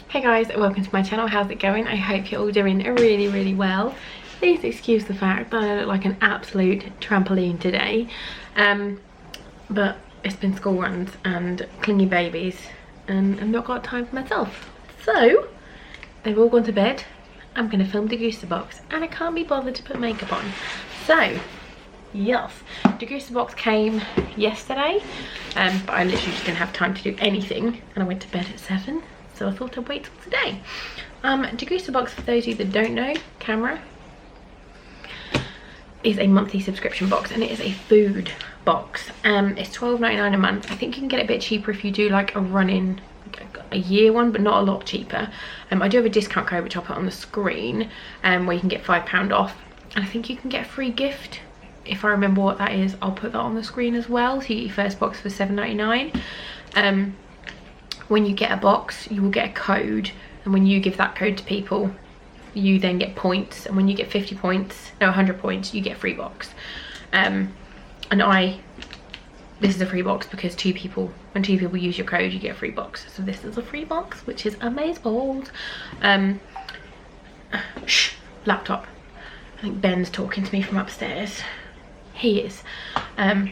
Hey guys, welcome to my channel. How's it going? I hope you're all doing really well. Please excuse the fact that I look like an absolute trampoline today, but it's been school runs and clingy babies and I've not got time for myself, so they've all gone to bed. I'm going to film Degustabox and I can't be bothered to put makeup on, so yes, Degustabox came yesterday, but I literally just didn't have time to do anything and I went to bed at 7, so I thought I'd wait till today. Degustabox, for those of you that don't know, camera, is a monthly subscription box and it is a food box. It's £12.99 a month. I think you can get it a bit cheaper if you do like a run-in, a year one, but not a lot cheaper. I do have a discount code which I'll put on the screen, where you can get £5 off, and I think you can get a free gift. If I remember what that is, I'll put that on the screen as well. So you get your first box for £7.99. When you get a box, you will get a code, and when you give that code to people, you then get points, and when you get 50 points, no, 100 points, you get a free box. And this is a free box because when two people use your code, you get a free box. So this is a free box, which is amazing. Shh, laptop. I think Ben's talking to me from upstairs. He is.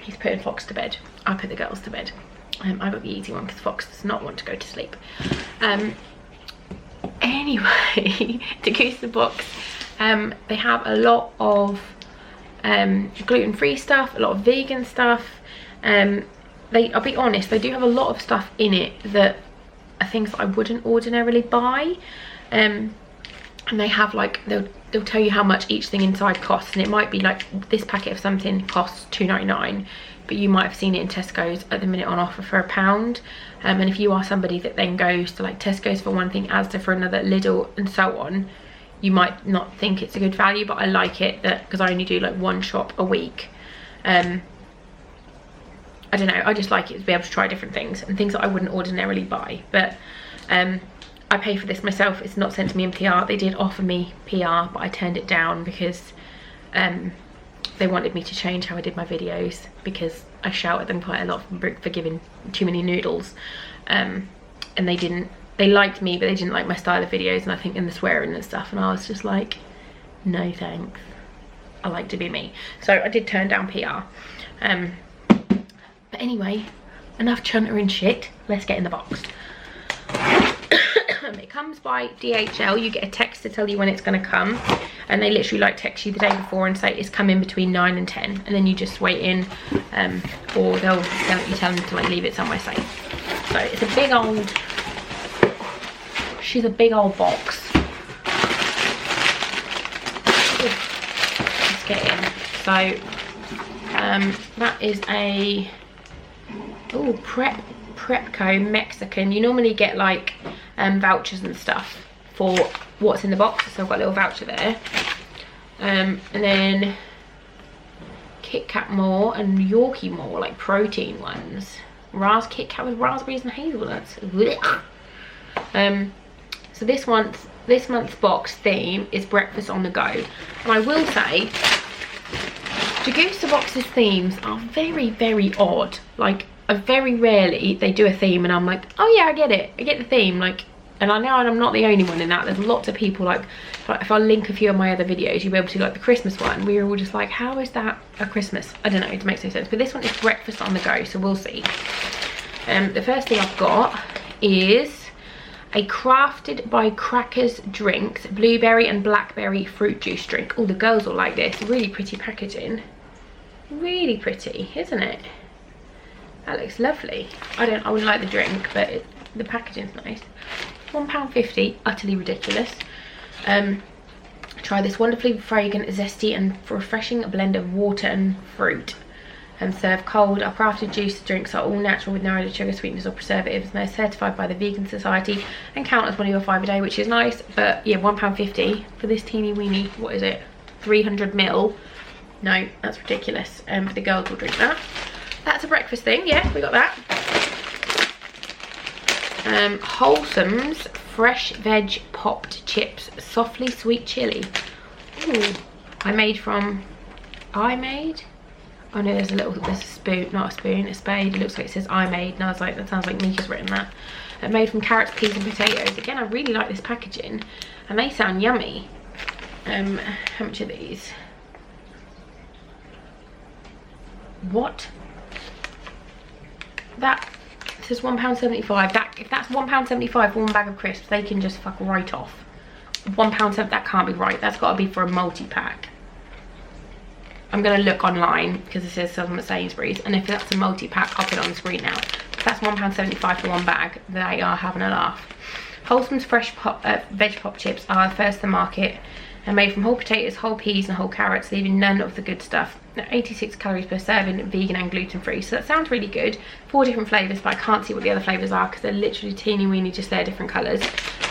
He's putting Fox to bed. I put the girls to bed. I got the easy one because Fox does not want to go to sleep. Anyway, Degustabox, they have a lot of gluten-free stuff, a lot of vegan stuff. I'll be honest, they do have a lot of stuff in it that are things that I wouldn't ordinarily buy. And they have like, they'll tell you how much each thing inside costs, and it might be like this packet of something costs £2.99, but you might have seen it in Tesco's at the minute on offer for £1. And if you are somebody that then goes to like Tesco's for one thing, Asda for another, Lidl and so on, you might not think it's a good value, but I like it that because I only do like one shop a week. I don't know, I just like it to be able to try different things and things that I wouldn't ordinarily buy. But I pay for this myself. It's not sent to me in PR. They did offer me PR, but I turned it down because they wanted me to change how I did my videos, because I shout at them quite a lot for giving too many noodles, and they liked me but they didn't like my style of videos, and I think in the swearing and stuff, and I was just like, no thanks, I like to be me. So I did turn down PR. But anyway, enough chunter and shit, let's get in the box. It comes by DHL. You get a text to tell you when it's going to come, and they literally like text you the day before and say it's coming between 9 and 10, and then you just wait in, or you tell them to like leave it somewhere safe. So it's a big old, she's a big old box. Let's get in. So that is a Prepco Mexican. You normally get like vouchers and stuff for what's in the box, so I've got a little voucher there. And then KitKat more and Yorkie more, like protein ones. KitKat with raspberries and hazelnuts. So this month's box theme is breakfast on the go, and I will say Degustabox's themes are very odd. Like, very rarely they do a theme and I'm like, oh yeah, I get it, I get the theme. Like, and I know I'm not the only one in that. There's lots of people, like if I link a few of my other videos, you'll be able to, like the Christmas one, we were all just like, how is that a Christmas? I don't know, it makes no sense. But this one is breakfast on the go, so we'll see. The first thing I've got is a Crafted by Crackers Drinks blueberry and blackberry fruit juice drink. Oh, the girls will like this. Really pretty packaging, really pretty, isn't it? That looks lovely. I wouldn't like the drink, but the packaging's nice. £1.50, utterly ridiculous. Try this wonderfully fragrant, zesty and refreshing blend of water and fruit. Serve cold. Our crafted juice drinks are all natural with no added sugar, sweeteners or preservatives, and they're certified by the Vegan Society and count as one of your 5 a day, which is nice. But yeah, £1.50 for this teeny weeny, what is it, 300ml? No, that's ridiculous. But the girls will drink that. That's a breakfast thing, yeah, we got that. Wholesome's fresh veg popped chips, softly sweet chili. Ooh, I made Oh no, there's a spoon, not a spoon, a spade. It looks like it says I made, and I was like, that sounds like Mika's written that. Made from carrots, peas and potatoes. Again, I really like this packaging and they sound yummy. How much are these? What? That says £1.75. That, if that's £1.75 for one bag of crisps, they can just fuck right off. £1.70, that can't be right. That's got to be for a multi-pack. I'm going to look online because it says something at Sainsbury's, and if that's a multi-pack, I'll put it on the screen now. If that's £1.75 for one bag, they are having a laugh. Wholesome's fresh veg pop chips are first to the market and made from whole potatoes, whole peas and whole carrots, leaving none of the good stuff. 86 calories per serving, vegan and gluten free. So that sounds really good. 4 different flavours, but I can't see what the other flavours are because they're literally teeny weeny, just their different colours.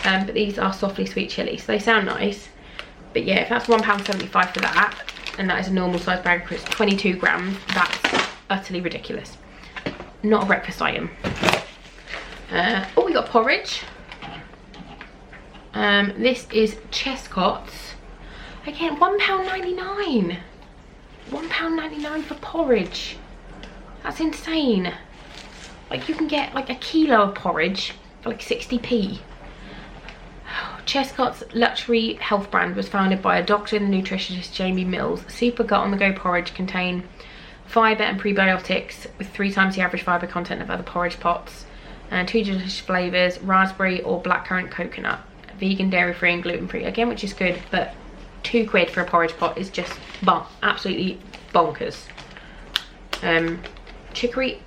But these are softly sweet chilli, so they sound nice. But yeah, if that's £1.75 for that, and that is a normal size bag of crisps, 22 grams, that's utterly ridiculous. Not a breakfast item. Oh, we got porridge. This is Cots. Again, £1.99. £1.99 for porridge. That's insane. Like, you can get like a kilo of porridge for like 60p. Cots luxury health brand was founded by a doctor and nutritionist, Jamie Mills. Super gut on the go porridge contain fibre and prebiotics with 3 times the average fibre content of other porridge pots, and 2 delicious flavours, raspberry or blackcurrant coconut, vegan, dairy free and gluten free. Again, which is good, but £2 for a porridge pot is just absolutely bonkers. Chicory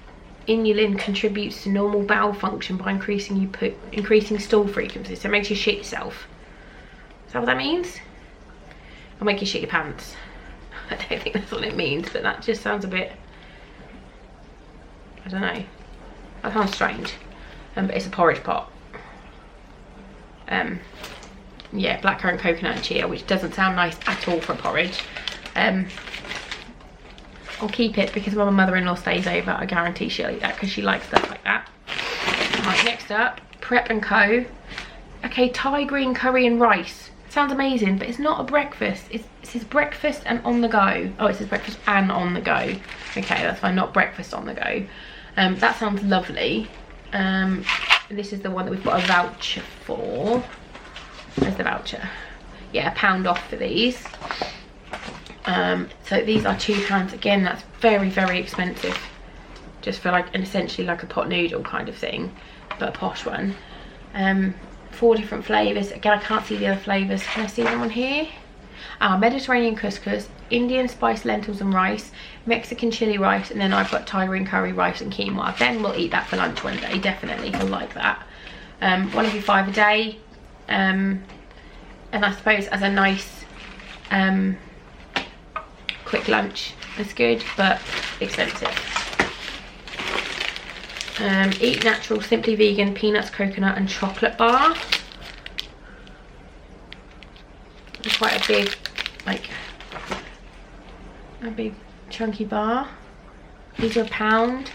inulin contributes to normal bowel function by increasing stool frequency, so it makes you shit yourself. Is that what that means? Or make you shit your pants? I don't think that's what it means, but that just sounds a bit, I don't know, that sounds strange. But it's a porridge pot. Yeah, blackcurrant, coconut and chia, which doesn't sound nice at all for a porridge. I'll keep it because when my mother-in-law stays over, I guarantee she'll eat that because she likes stuff like that. Right, next up, Prep & Co. Okay, Thai green curry and rice. Sounds amazing, but it's not a breakfast. It says breakfast and on the go. Oh, it says breakfast and on the go. Okay, that's fine, not breakfast on the go. That sounds lovely. This is the one that we've got a voucher for. Where's the voucher? Yeah, £1 off for these. So these are £2. Again, that's very, very expensive. Just for like, essentially like a pot noodle kind of thing, but a posh one. 4 different flavours. Again, I can't see the other flavours. Can I see them on here? Mediterranean couscous, Indian spiced lentils and rice, Mexican chili rice, and then I've got Thai green curry rice and quinoa. Ben will eat that for lunch one day, definitely. He'll like that. One every 5 a day. And I suppose as a nice quick lunch, it's good, but expensive. Eat natural, simply vegan, peanuts, coconut and chocolate bar. It's quite a big, like, a big chunky bar. These are £1.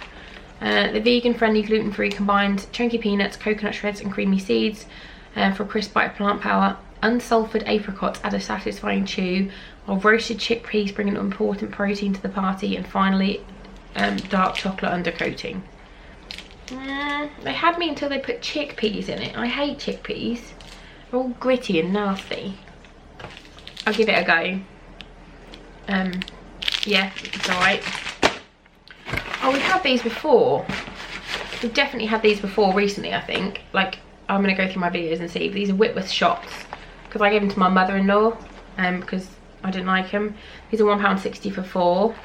The vegan friendly gluten free combines chunky peanuts, coconut shreds and creamy seeds for a crisp bite of plant power. Unsulfured apricots add a satisfying chew, while roasted chickpeas bring an important protein to the party, and finally dark chocolate undercoating. They had me until they put chickpeas in it. I hate chickpeas. They're all gritty and nasty. I'll give it a go. Yeah, it's alright. Oh, we've had these before. We've definitely had these before recently, I think. Like, I'm going to go through my videos and see. These are Whitworth shots, because I gave them to my mother-in-law because I didn't like them. These are £1.60 for 4.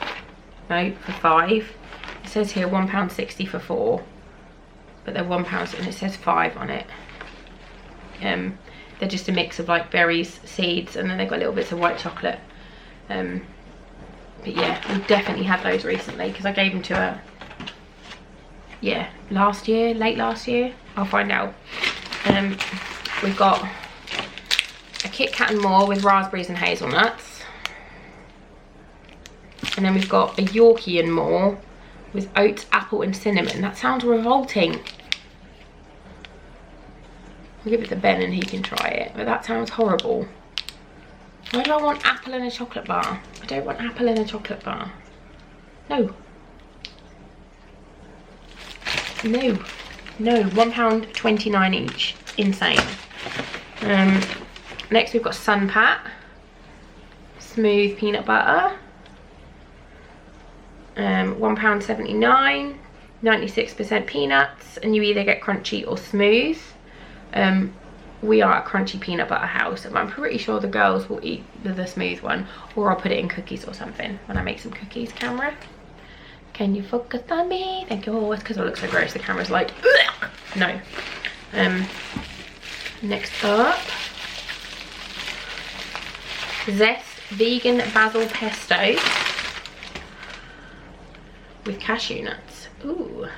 No, for 5. It says here £1.60 for 4. But they're £1 and it says 5 on it. They're just a mix of like berries, seeds, and then they've got little bits of white chocolate. But yeah, we've definitely had those recently because I gave them to her, yeah, last year, late last year. I'll find out. We've got a KitKat and more with raspberries and hazelnuts. And then we've got a Yorkie and more with oats, apple and cinnamon. That sounds revolting. I'll give it to Ben and he can try it, but that sounds horrible. Why do I want apple in a chocolate bar? I don't want apple in a chocolate bar. No, £1.29 each. Insane. Next we've got Sun Pat smooth peanut butter, £1.79, 96% peanuts, and you either get crunchy or smooth. We are a crunchy peanut butter house, and I'm pretty sure the girls will eat the smooth one, or I'll put it in cookies or something when I make some cookies. Camera, can you focus on me? Thank you. Oh, it's because I look so gross, the camera's like, ugh! No. Next up, Zest vegan basil pesto with cashew nuts. Ooh,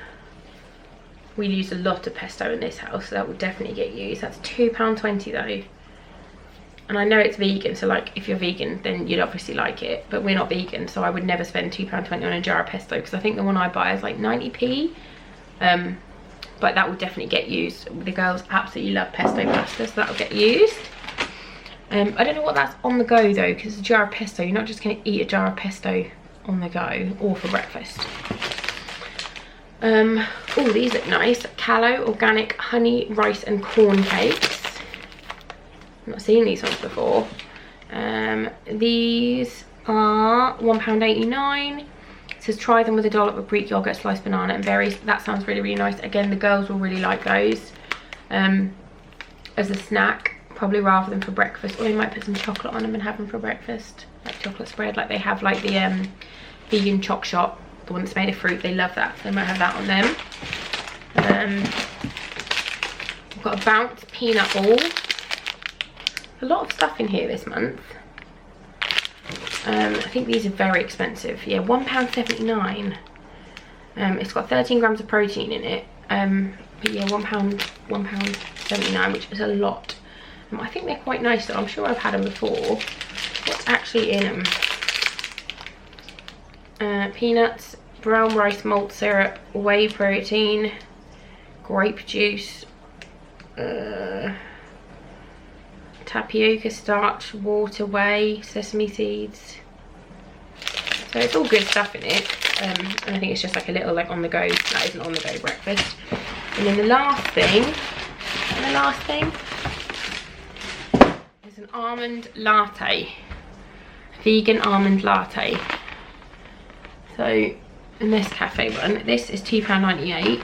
we use a lot of pesto in this house, so that will definitely get used. That's £2.20 though, and I know it's vegan, so like if you're vegan then you'd obviously like it, but we're not vegan, so I would never spend £2.20 on a jar of pesto, because I think the one I buy is like 90p. But that will definitely get used. The girls absolutely love pesto pasta, so that'll get used. I don't know what that's on the go though, because it's a jar of pesto. You're not just going to eat a jar of pesto on the go or for breakfast. Oh, these look nice. Callow organic honey, rice and corn cakes. I've not seen these ones before. These are £1.89. It says try them with a dollop of Greek yogurt, sliced banana and berries. That sounds really, really nice. Again, the girls will really like those as a snack, probably rather than for breakfast. Or they might put some chocolate on them and have them for breakfast, like chocolate spread, like they have like the vegan choc shop, the one that's made of fruit. They love that, so they might have that on them. We've got a Bounce peanut ball. A lot of stuff in here this month. I think these are very expensive. Yeah, £1.79. It's got 13 grams of protein in it. But yeah, £1.79, which is a lot. I think they're quite nice though. I'm sure I've had them before. What's actually in them? Peanuts, brown rice malt syrup, whey protein, grape juice, tapioca starch, water, whey, sesame seeds. So it's all good stuff in it. And I think it's just like a little like on the go, that isn't on the go breakfast. And then the last thing is an almond latte, vegan almond latte. So in this cafe one, this is £2.98.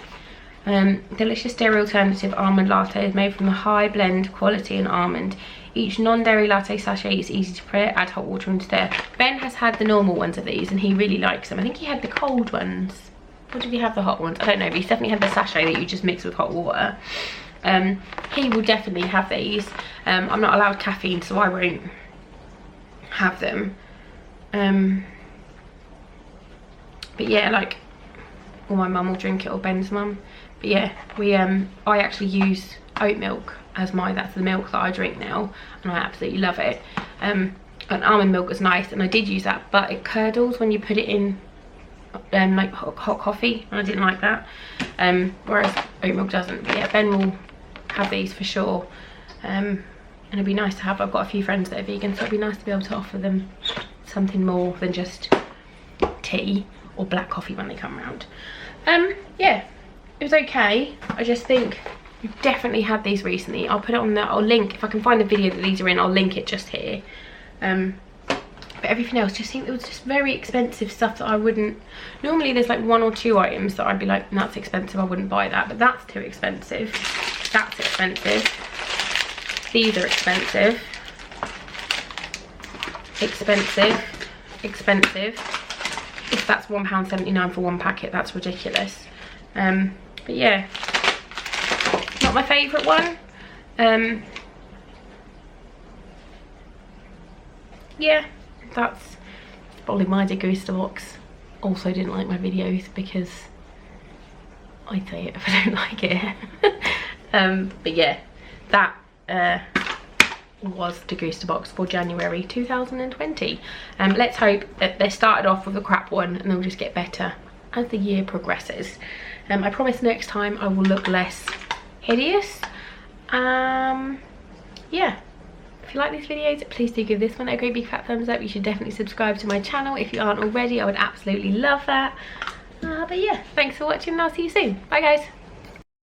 Delicious dairy alternative almond latte is made from the high blend quality in almond. Each non-dairy latte sachet is easy to prepare. Add hot water and stir. Ben has had the normal ones of these and he really likes them. I think he had the cold ones. Or did he have the hot ones? I don't know, but he's definitely had the sachet that you just mix with hot water. He will definitely have these. I'm not allowed caffeine, so I won't have them. But yeah, like, or my mum will drink it, or Ben's mum. But yeah, I actually use oat milk as that's the milk that I drink now, and I absolutely love it. And almond milk is nice, and I did use that, but it curdles when you put it in like hot coffee, and I didn't like that. Whereas oat milk doesn't. But yeah, Ben will have these for sure. And it'd be nice to have. I've got a few friends that are vegan, so it'd be nice to be able to offer them something more than just tea or black coffee when they come around. Yeah, it was okay. I just think we've definitely had these recently. I'll put it on there. I'll link, if I can find the video that these are in, I'll link it just here. But everything else just seemed, it was just very expensive stuff that I wouldn't. Normally there's like 1 or 2 items that I'd be like, that's expensive, I wouldn't buy that, but that's too expensive. That's expensive. These are expensive. Expensive. Expensive. If that's £1.79 for one packet, that's ridiculous. But yeah, not my favourite one. Yeah, that's probably my Degustabox. Also didn't like my videos because I'd say it if I don't like it. But yeah, that was Degustabox for January 2020. Let's hope that they started off with a crap one and they'll just get better as the year progresses. I promise next time I will look less hideous. Yeah, if you like these videos, please do give this one a great big fat thumbs up. You should definitely subscribe to my channel if you aren't already. I would absolutely love that. But yeah, thanks for watching and I'll see you soon. Bye guys.